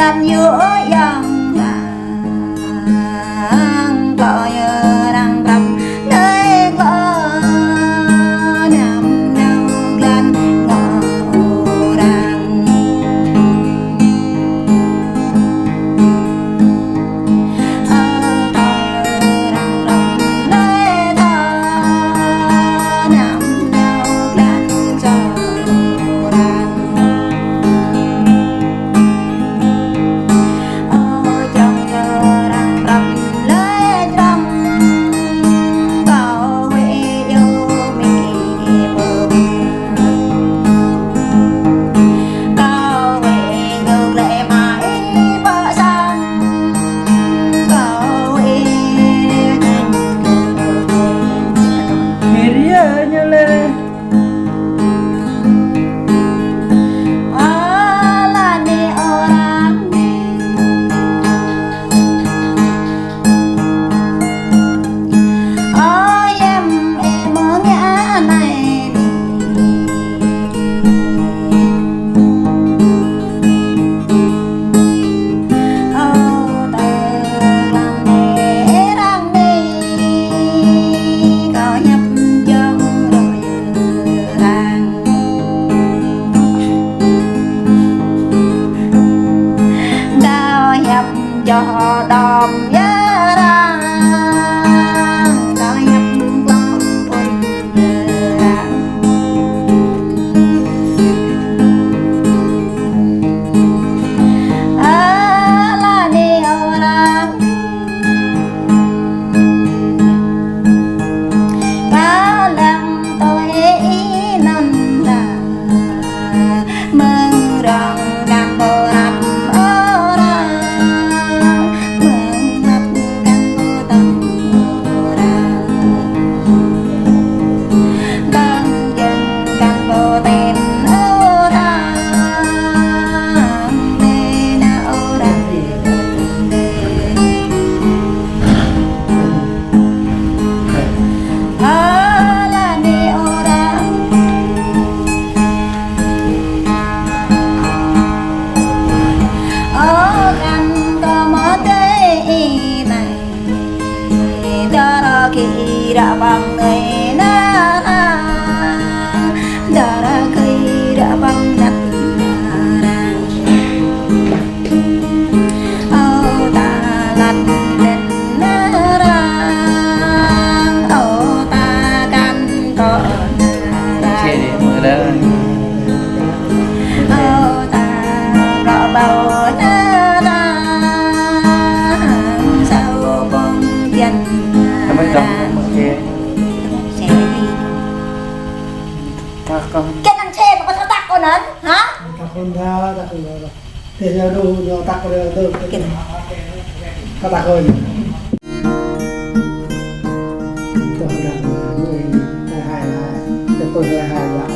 lần đòn nhớ ra có nhập lòng quân ra là điều ra cá lăng tôi năm là mừng rằng càng bồ hạt ở ra mừng ngập càng bồ tâm ra đang dần càng bồ tên ở ra nên ở ra là điều ra ở gần có một cái này đó là khi đã bằng người na đó là khi đã bằng đặt ta lật lên ra ta can có Chia để mở lên ta có bầu na sao con dần Cảm ơn chồng chia xe đi Các con cái thằng xe mà có thao tác con hả ta không ra ta không ra thì giờ đủ nó tắc rồi được ta tắc rồi tôi đặt người hai là tôi hai là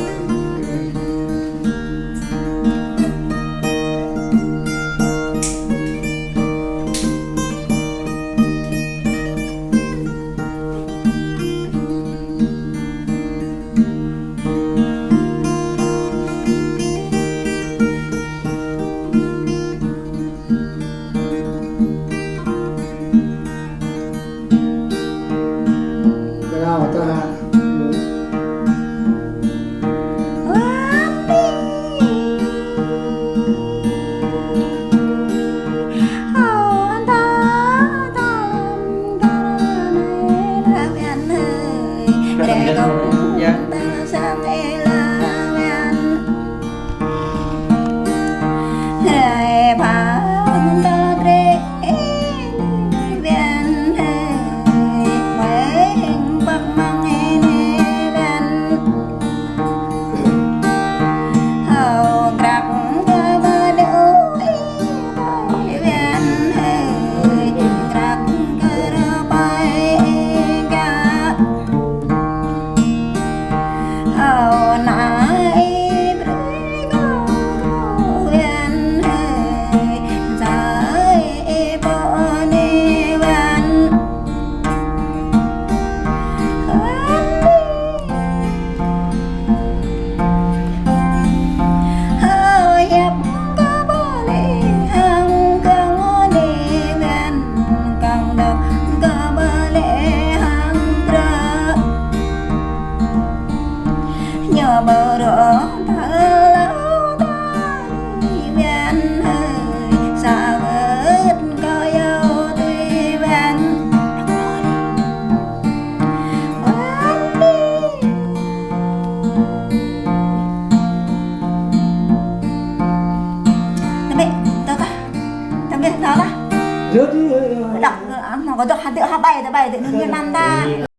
nào ta nhờ bờ rỡ thơ lâu ta đi ven hơi xa vớt có yêu tuy ven tao biết đó là rớt đi đọc mà có được hạt tự bay tự nhiên năm ta